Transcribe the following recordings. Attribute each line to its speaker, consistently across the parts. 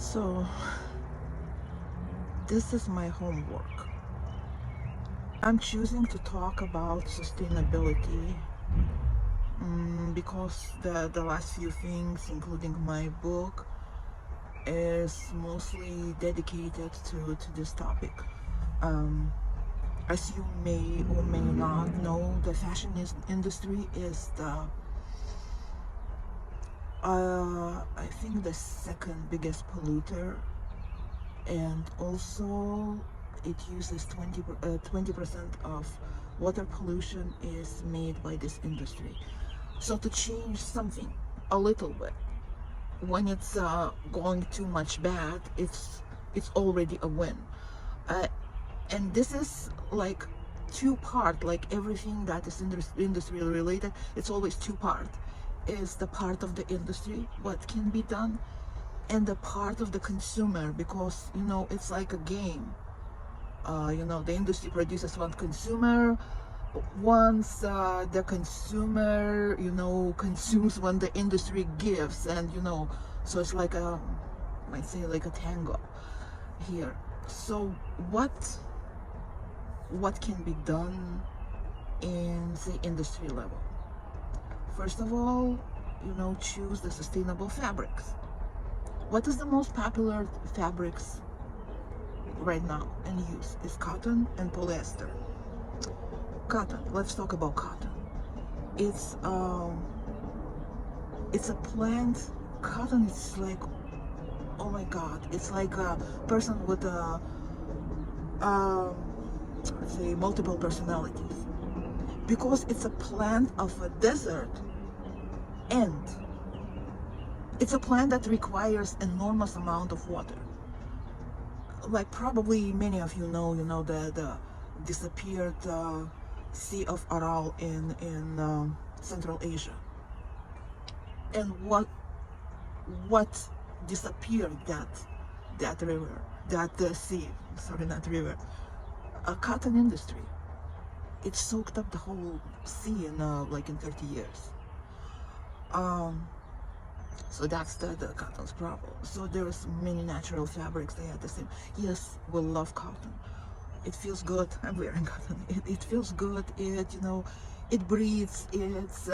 Speaker 1: So, this is my homework. I'm choosing to talk about sustainability because the last few things, including my book, is mostly dedicated to this topic. Um, as you may or may not know, the fashion industry is I think the second biggest polluter, and also it uses 20% of water pollution is made by this industry. So to change something a little bit, when it's going too much bad, it's already a win. Uh, and this is like two part, like everything that is industry related, it's always two part. Is the part of the industry, what can be done, and the part of the consumer, because it's like a game. The industry produces one consumer. Once the consumer consumes when the industry gives, and so it's like a, might say, like a tango here. So what can be done in the industry level? First of all, choose the sustainable fabrics. What is the most popular fabrics right now in use is cotton and polyester. Cotton. Let's talk about cotton. It's it's a plant. Cotton is like, oh my God, it's like a person with um, let's say multiple personalities, because it's a plant of a desert, and it's a plant that requires enormous amount of water. Like probably many of the disappeared Sea of Aral in Central Asia, and what disappeared that river, that sea, sorry, not river, a cotton industry. It soaked up the whole sea in like in 30 years. Um, so that's the cotton's problem. So there's many natural fabrics. They had the same. Yes, we love cotton. It feels good. I'm wearing cotton. It feels good. It breathes. It's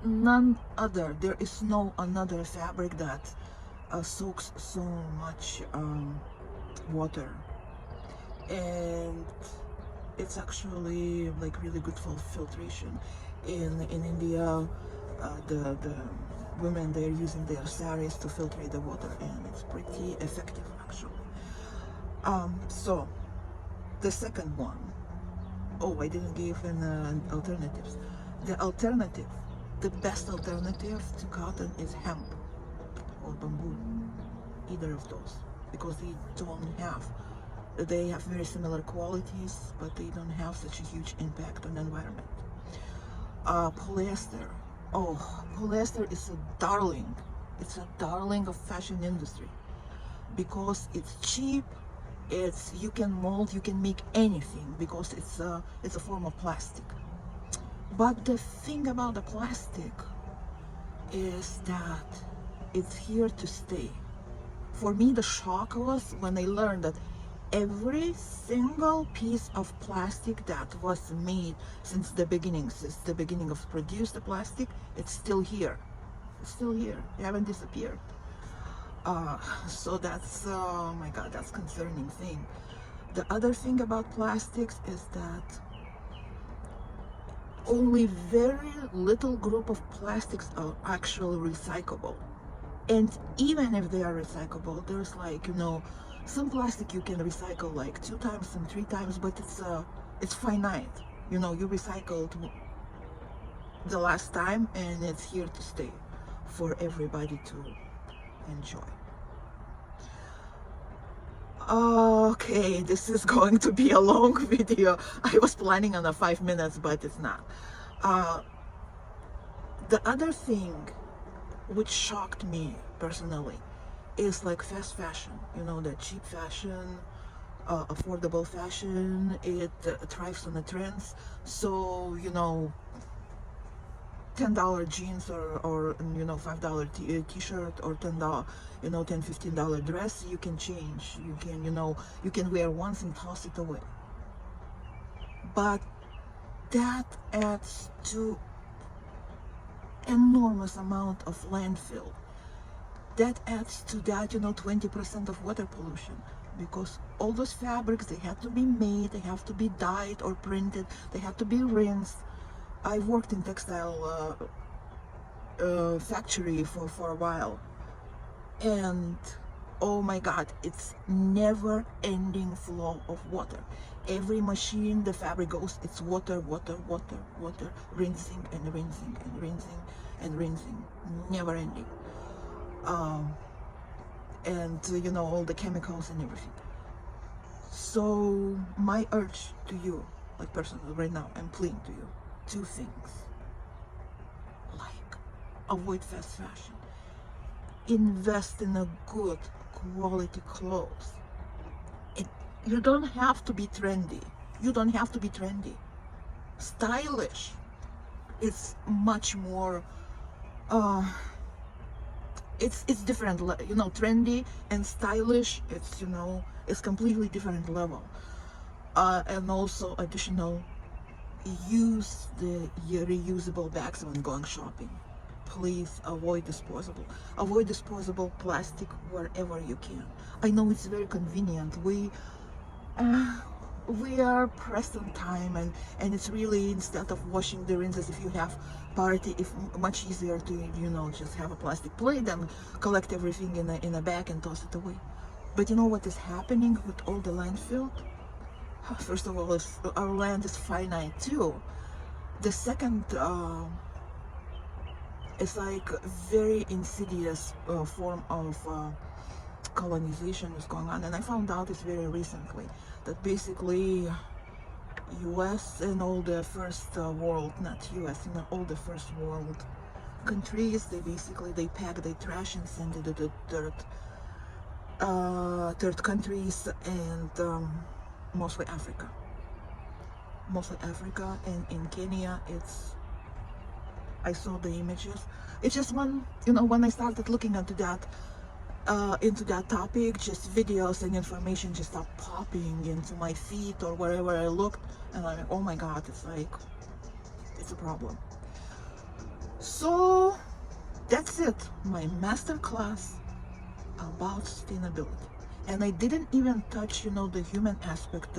Speaker 1: none other. There is no another fabric that soaks so much water, and it's actually like really good for filtration. In India, the women, they're using their saris to filtrate the water, and it's pretty effective actually. So the second one, oh, I didn't give an alternatives. The best alternative to cotton is hemp or bamboo, either of those, because they have very similar qualities, but they don't have such a huge impact on the environment. Polyester. Oh, polyester is a darling. It's a darling of fashion industry because it's cheap. You can mold, you can make anything because it's a form of plastic. But the thing about the plastic is that it's here to stay. For me, the shock was when I learned that every single piece of plastic that was made since the beginning of produce the plastic, it's still here. It's still here. It haven't disappeared. So that's, oh my God, that's concerning thing. The other thing about plastics is that only very little group of plastics are actually recyclable. And even if they are recyclable, there's like, some plastic you can recycle like 2 times and 3 times, but it's finite. You recycled the last time, and it's here to stay for everybody to enjoy. Okay, this is going to be a long video. I was planning on 5 minutes, but it's not. Uh, the other thing which shocked me personally is like fast fashion, the cheap fashion, affordable fashion. It thrives on the trends. So $10 jeans or $5 t-shirt or $10 $10-15 dress, you can change, you can wear once and toss it away. But that adds to enormous amount of landfill. That adds to that 20% of water pollution, because all those fabrics, they have to be made, they have to be dyed or printed, they have to be rinsed. I worked in textile factory for a while, and oh my god, it's never ending flow of water. Every machine the fabric goes, it's water, water, water, water, rinsing and rinsing and rinsing and rinsing, never ending. And all the chemicals and everything. So my urge to you, like personally right now, I'm pleading to you, two things. Like, avoid fast fashion. Invest in a good quality clothes. You don't have to be trendy. You don't have to be trendy. Stylish. It's much more it's different, trendy and stylish, it's completely different level. And also additional, use the reusable bags when going shopping. Please avoid disposable plastic wherever you can. I know it's very convenient. We are pressed on time, and it's really, instead of washing the rinses, if you have party, it's much easier to just have a plastic plate and collect everything in a bag and toss it away. But you know what is happening with all the landfill? First of all, our land is finite too. The second, it's like a very insidious form of colonization is going on, and I found out this very recently, that basically US and all the first world, not US, all the first world countries, they pack their trash and send it to the third countries, and mostly Africa, and in Kenya, I saw the images. It's just when I started looking into that topic, just videos and information just start popping into my feed or wherever I looked, and I'm like, oh my god, it's a problem. So that's it, my master class about sustainability. And I didn't even touch the human aspect,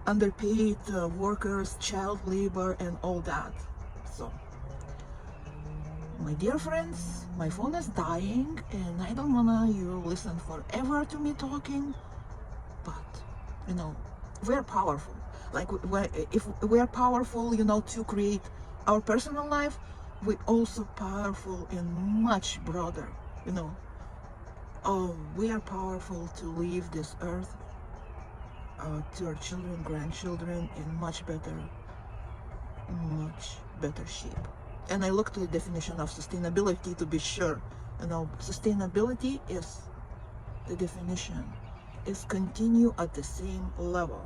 Speaker 1: underpaid workers, child labor, and all that. So my dear friends, my phone is dying, and I don't wanna you listen forever to me talking, but we're powerful. Like, if we're powerful, to create our personal life, we're also powerful in much broader, we are powerful to leave this earth to our children, grandchildren in much better shape. And I looked at the definition of sustainability to be sure. Sustainability is, the definition is continue at the same level.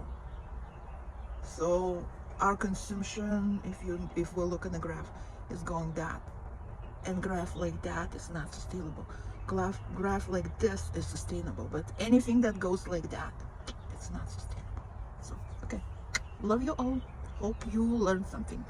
Speaker 1: So our consumption, if we look at the graph, is going that, and graph like that is not sustainable. Graph like this is sustainable, but anything that goes like that, it's not sustainable. So okay, love you all. Hope you learned something.